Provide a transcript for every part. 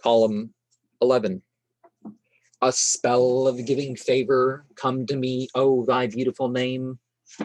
Column 11. A spell of giving favor come to me, O thy beautiful name.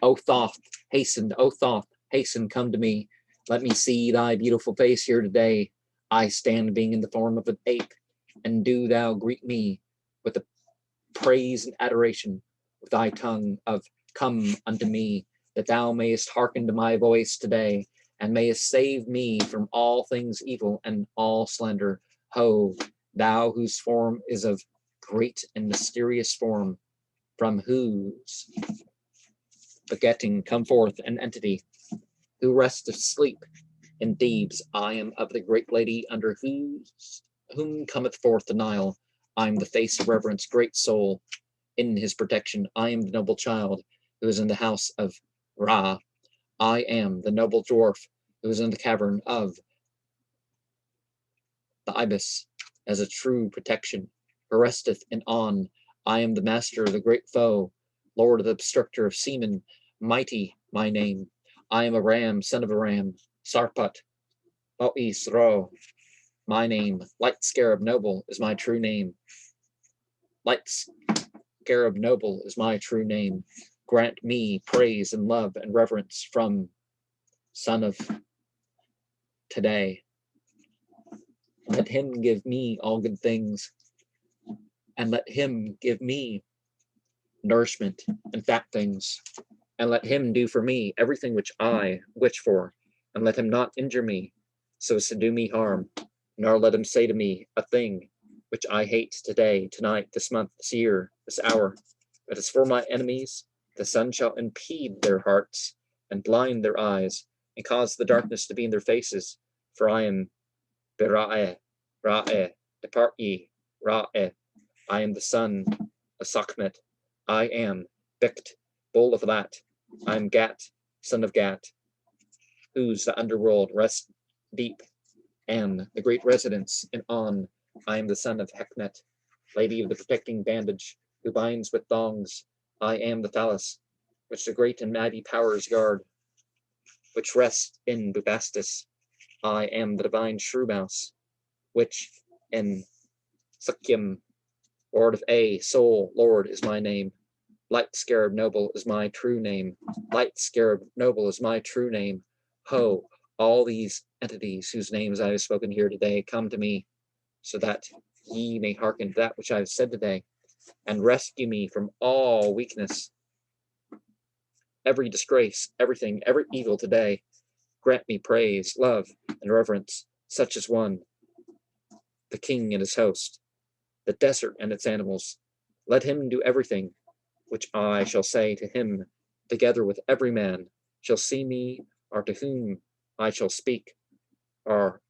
O Thoth, hasten, O Thoth, hasten, come to me. Let me see thy beautiful face here today. I stand being in the form of an ape, and do thou greet me with the praise and adoration with thy tongue of come unto me, that thou mayest hearken to my voice today, and mayest save me from all things evil and all slander. Ho, thou whose form is of great and mysterious form, from whose begetting come forth an entity, who rests of sleep in Thebes. I am of the great lady under whom cometh forth the Nile. I am the face of reverence, great soul in his protection. I am the noble child who is in the house of Ra. I am the noble dwarf who is in the cavern of the ibis as a true protection, who resteth in On. I am the master of the great foe, lord of the obstructor of seamen, mighty my name. I am a ram, son of a ram, Sarpat, Ois Ro, my name. Light Scarab Noble is my true name. Light Scarab Noble is my true name. Grant me praise and love and reverence from son of today. Let him give me all good things, and let him give me nourishment and fat things, and let him do for me everything which I wish for, and let him not injure me so as to do me harm, nor let him say to me a thing which I hate today, tonight, this month, this year, this hour. But as for my enemies, the sun shall impede their hearts and blind their eyes, and cause the darkness to be in their faces. For I am Bera'e, Ra'e, depart ye, Ra'e. I am the son of Sakhmet. I am Bikt, bull of Lat. I am Gat, son of Gat, whose the underworld rests deep, and the great residence in On. I am the son of Hekmet, lady of the protecting bandage, who binds with thongs. I am the phallus, which the great and mighty powers guard, which rests in Bubastis. I am the divine shrew mouse, which in Sukyam, lord of A, soul, lord is my name. Light Scarab Noble is my true name. Light Scarab Noble is my true name. Ho, all these entities whose names I have spoken here today come to me, so that ye may hearken to that which I have said today, and rescue me from all weakness, every disgrace, everything, every evil today. Grant me praise, love, and reverence, such as one, the king and his host, the desert and its animals. Let him do everything which I shall say to him, together with every man shall see me, or to whom I shall speak, or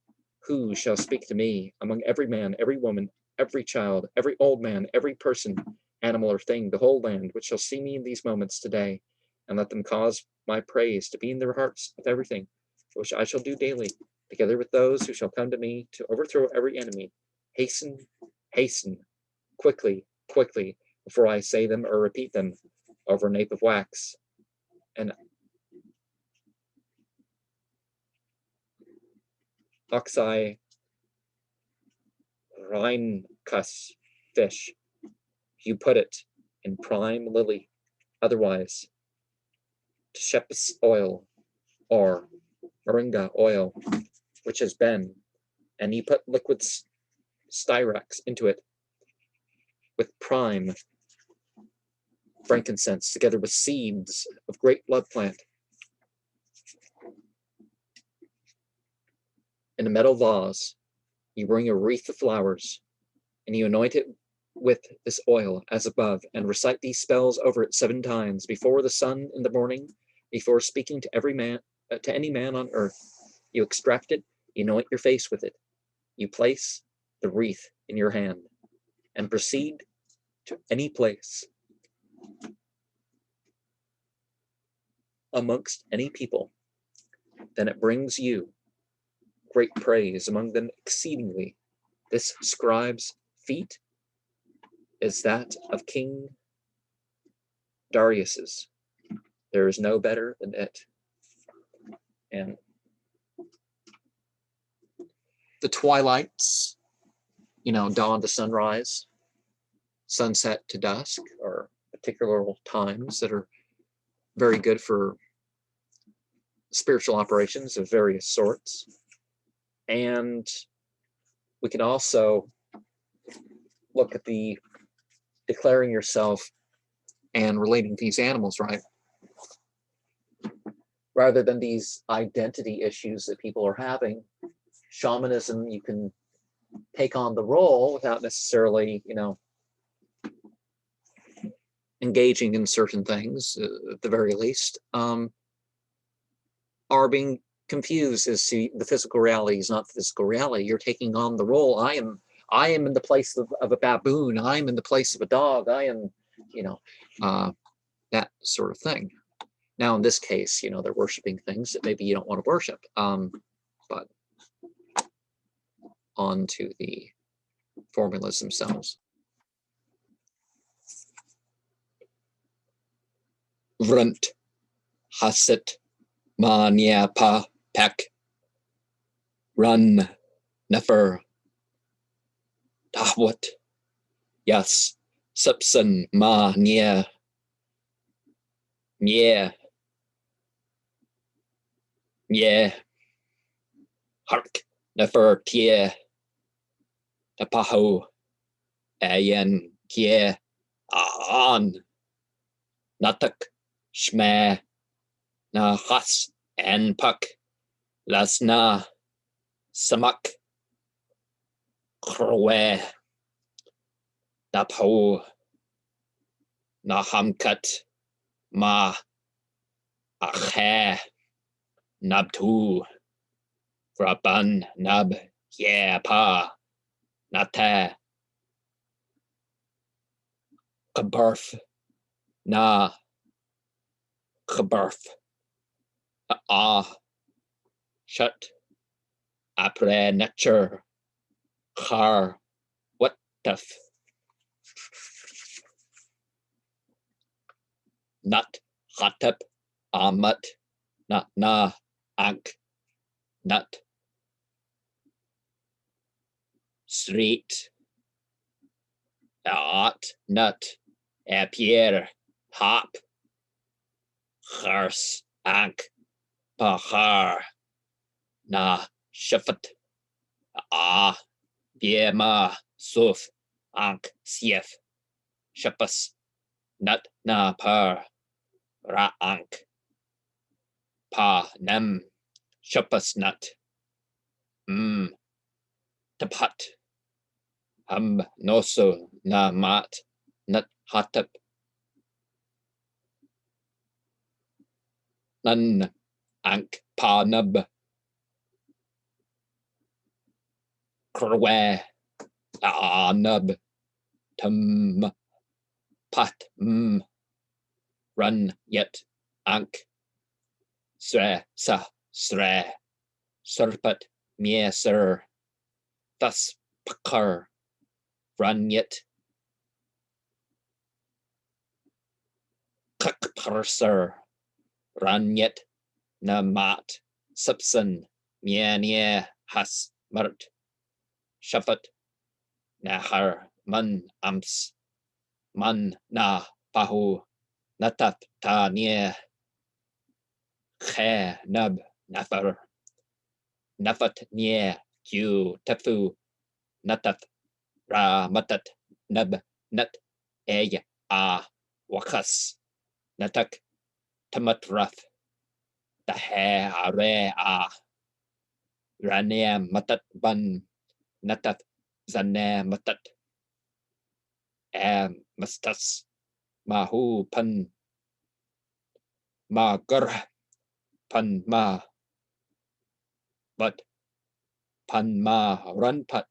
who shall speak to me, among every man, every woman, every child, every old man, every person, animal or thing, the whole land, which shall see me in these moments today, and let them cause my praise to be in their hearts of everything which I shall do daily, together with those who shall come to me to overthrow every enemy. Hasten, hasten, quickly, quickly, before I say them or repeat them over a nape of wax. And oxeye Rheinkuss fish, you put it in prime lily, otherwise Tshepis oil or moringa oil, which has been, and you put liquid styrax into it with prime frankincense, together with seeds of great blood plant. In a metal vase, you bring a wreath of flowers, and you anoint it with this oil as above, and recite these spells over it 7 times before the sun in the morning, before speaking to every man, to any man on earth. You extract it, you anoint your face with it, you place the wreath in your hand, and proceed to any place amongst any people. Then it brings you great praise, among them exceedingly. This scribe's feat is that of King Darius's. There is no better than it. And the twilights dawn to sunrise, sunset to dusk, are particular times that are very good for spiritual operations of various sorts. And we can also look at the declaring yourself and relating to these animals, right? Rather than these identity issues that people are having, shamanism, you can take on the role without necessarily, engaging in certain things, at the very least, are being confused as to the physical reality is not the physical reality. You're taking on the role. I am in the place of a baboon. I'm in the place of a dog. I am, that sort of thing. Now, in this case, they're worshiping things that maybe you don't want to worship. But on to the formulas themselves. Vrunt, hasit, mania pa pek, run, nefer, tahwat, yas, subsan ma nia, yeah, hark, nefer tie, tapaho, ayen kie, aan, natak, shme, na has, en pak, lasna, samak, krwe, napho, na hamkat, ma, akhe, nabtu, raban, nab, yeah, pa, nata, kabarf, na, kabarf, shut, apre, nature, khar, what taf, nut, khatap, amat, na, ank, nut, street, at, nut, pierre, hop, khars, ank, pahar, na, shafat, biema, suf, ank, sief, shapas, nut, na, par, ra, ank, pa, nem, shapas, nut, tapat, noso, na, mat, nut, hatap, nan, ank, pa, nub, krwe, nub, tum, pat, run, yet, ank, sre, sa, sre, serpat, mie, sir, thus, pakar, run, yet, kakparsar, run, yet, namat, subsan, mie, has, mart, shafat, nahar, man, ams, man, na, pahu, natap, ta, nie, khe, nub, nafar, nafat, nie, q, tafu, natat, ra, matat, nub, nut, wakas, natak, tamat, raf, tahe, are, rane, matat, ban, natat, zane, matat, mastas, mahu, pan, ma, gur, pan, ma, but, pan, ma, run, pat,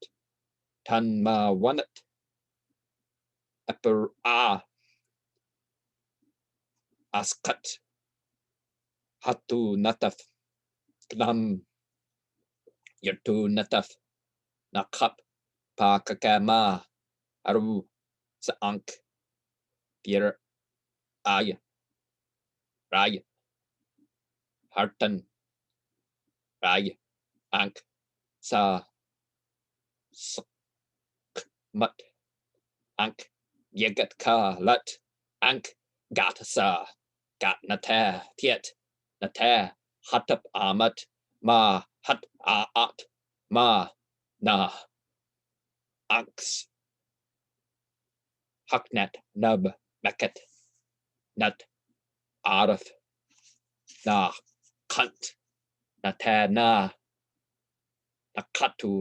tan, ma, wanat, upper, askat, hatu, nataf, gnam, yertu, nataf, nakap, pa, kakama, aru, sa, ank, pier, ay, ray, hartan, ray, ank, sa, mut ank yegat ka lut ank gatasa gat nata tiet nata hatap amat ma hat aat ma na anks haknat nub maket nut arif na kant nata na nakatu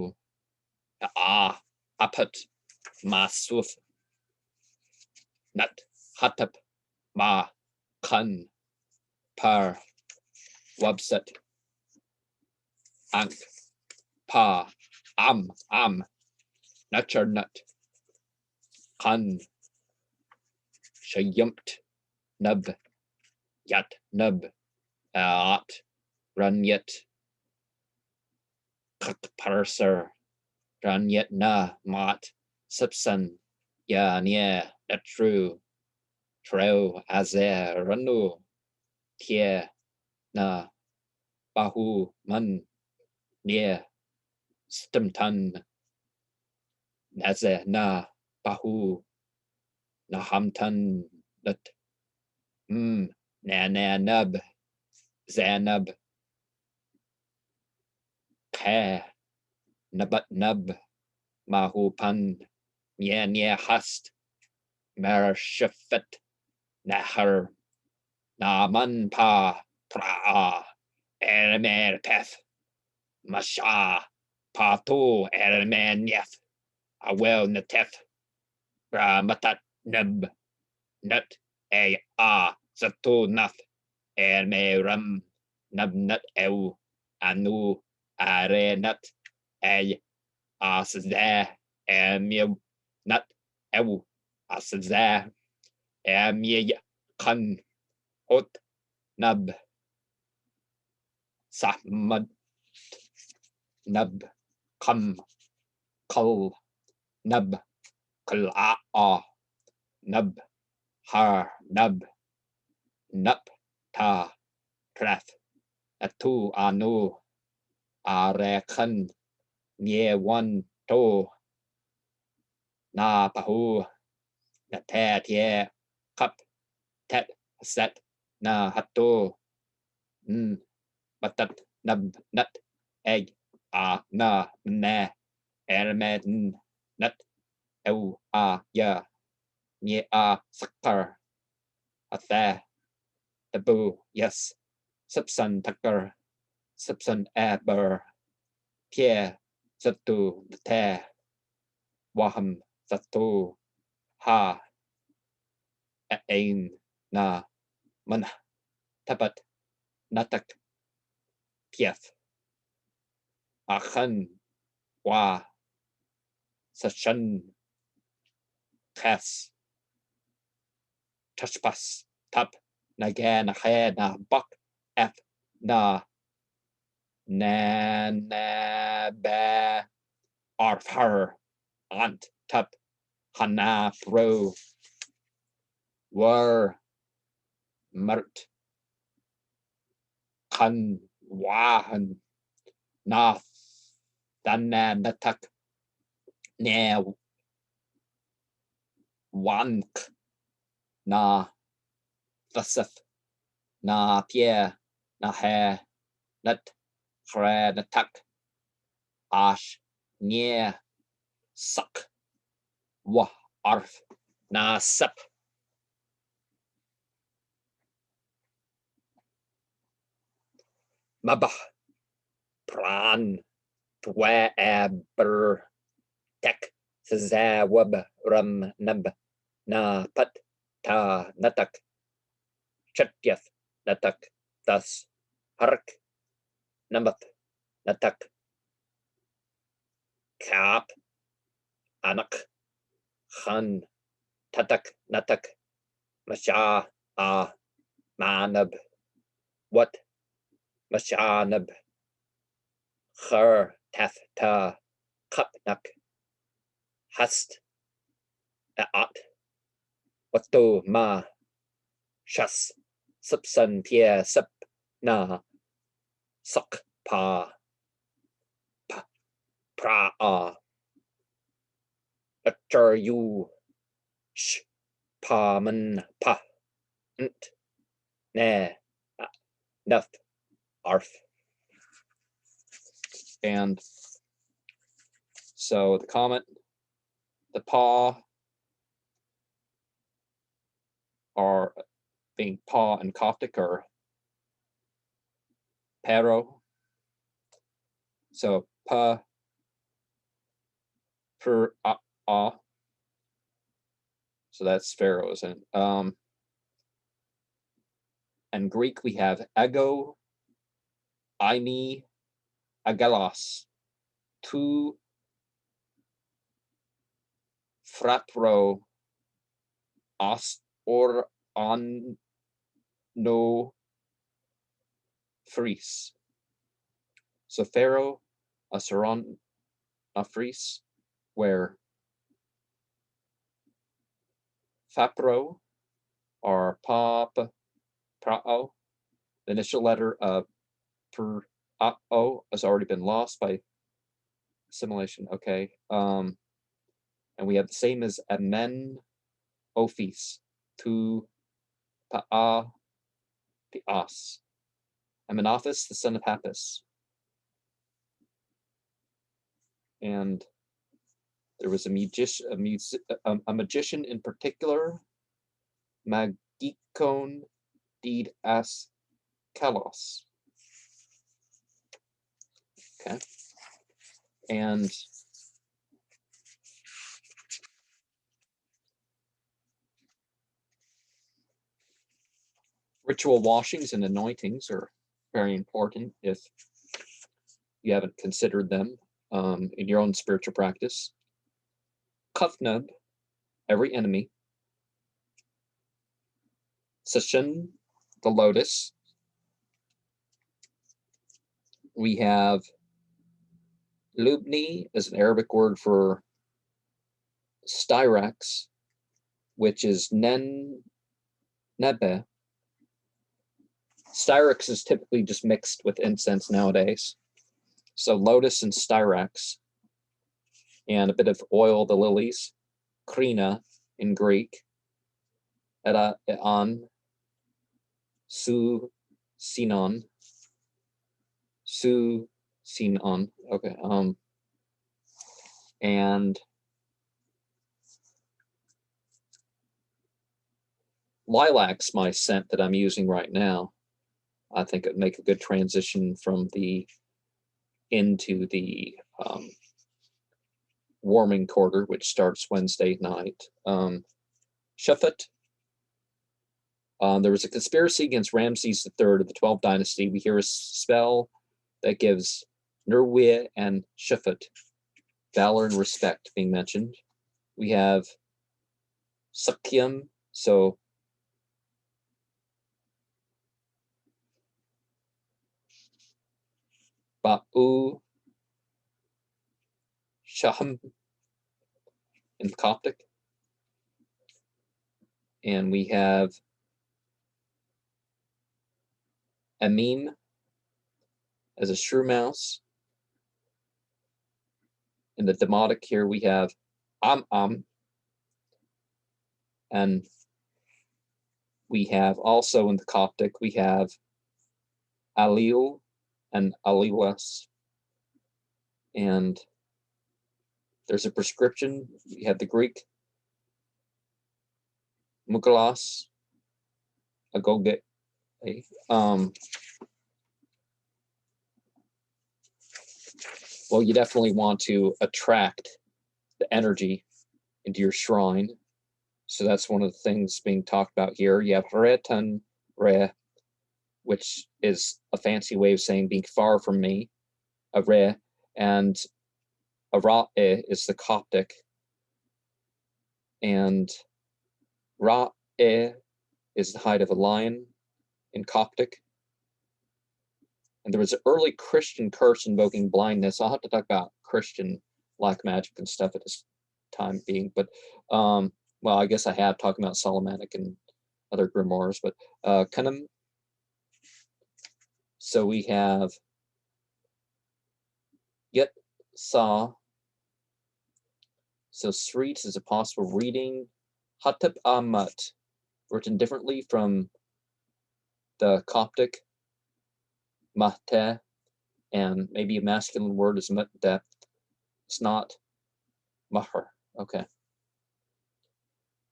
apat masuf nut hatap ma kan par wabsat ank pa am nutcher nut kan shayamt nub yat nub at run yet kak parser run yet na mat sipsan ya nia that true treu azer ranu tie na bahu man nia stimtan naze na bahu na hamtan that na nub zanub ka nabat nub mahu pan nia hast mer shifet nahar naman pa pra elmer peth masha patu elmer nyef awel natef matat nub nut a zatu naf elmeram nub nut eu anu are nut asza elmir nut eu asza elmir kan hot nub sahmad nub kam kal nub kala nub har nub nup ta prath atu anu are kan nye one to na pahu na te tie kap tet set na hatu batat nub nut egg na ne elmet nut eu ya nye sakar atha tabu yes sipsan takar sipsan aber tie satu te waham satu ha ain na mana tabat natak pief akhan wa sachan khas touchpas tap naga na khe na bak f na ba arfar ant tap hana fro war mert kan wahan na dana natak ne wank na vasaf na pie na he nat khre natak ash near suck wa arf na sap mabah pran twa aber tek zawab ram nab na pat ta natak chatyaf natak tas hark nabat natak kap anak khan tatak natak masha manab what mashanab khur tath ta kapnak hast at watu ma shas sipsan pia sip na sak pa pra Acharu sh pa man pa nt ne nuff arf. And so the comment, the pa are being pa in Coptic or pero. So pa per a. So that's pharaohs. And Greek we have ego, eimi, agelos, tu frapro, os or on no fris. So pharaoh, asaron, a fris, where fapro or pop prao, the initial letter of per o has already been lost by assimilation. Okay. And we have the same as amen ophis, tu pa'a pi'as. Amenophis, the son of Hapis. And there was a magician in particular, magikon did as kalos. Okay. And ritual washings and anointings are very important if you haven't considered them in your own spiritual practice. Kufnub, every enemy. Sashin, the lotus. We have Lubni is an Arabic word for styrax, which is nebe. Styrax is typically just mixed with incense nowadays. So lotus and styrax, and a bit of oil, the lilies. Krina in Greek. Era eon. Su sinon. Su sinon. Okay. And lilac's my scent that I'm using right now. I think it'd make a good transition from into the warming quarter, which starts Wednesday night. Shafat. There was a conspiracy against Ramses III of the 12th dynasty. We hear a spell that gives Nurwe and Shafat valor and respect being mentioned. We have Sakyam, so Ba'u Shaham in Coptic. And we have Amim as a shrew mouse. In the Demotic here we have Am. And we have also in the Coptic, we have Alil and Alilas. And there's a prescription. We have the Greek Mukalas, Agoge. Well, you definitely want to attract the energy into your shrine. So that's one of the things being talked about here. You have Retan Re, which is a fancy way of saying being far from me, a Re, and a Ra'e is the Coptic, and Ra'e is the height of a lion in Coptic. And there was an early Christian curse invoking blindness. I'll have to talk about Christian black magic and stuff at this time being, but well, I guess I have talked about Solomonic and other grimoires, but Kanem. So we have Yet Sa, So Sreet is a possible reading. Hatep Amat, written differently from the Coptic Mahte, and maybe a masculine word is Mutde. It's not Mahr. Okay.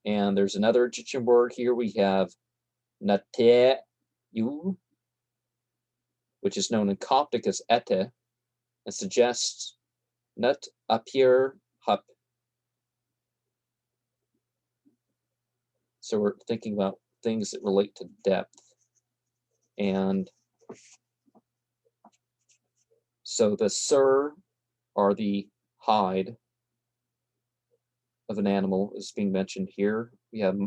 And there's another Egyptian word here. We have Nate Yu, which is known in Coptic as Ete, and suggests Nut Apir Hup. So we're thinking about things that relate to depth. And so the sur, or the hide of an animal, is being mentioned here. We have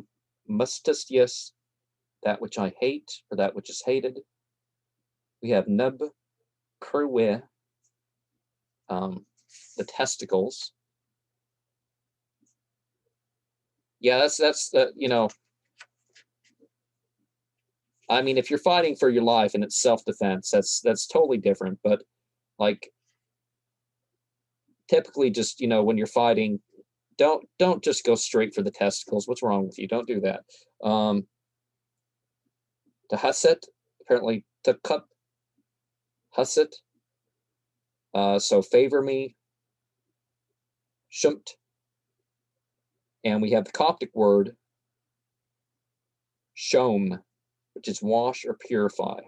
mustastius, that which I hate, or that which is hated. We have nub kurwe, the testicles. Yeah, that's you know, I mean, if you're fighting for your life and it's self-defense, that's totally different. But like, typically, just, you know, when you're fighting, don't just go straight for the testicles. What's wrong with you? Don't do that. Tahaset, apparently takut haset. So favor me. Shumt. And we have the Coptic word shom, which is wash or purify.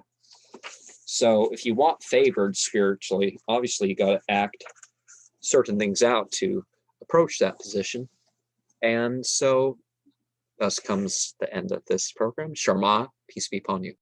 So if you want favored spiritually, obviously you got to act certain things out to approach that position. And so thus comes the end of this program. Sharma, peace be upon you.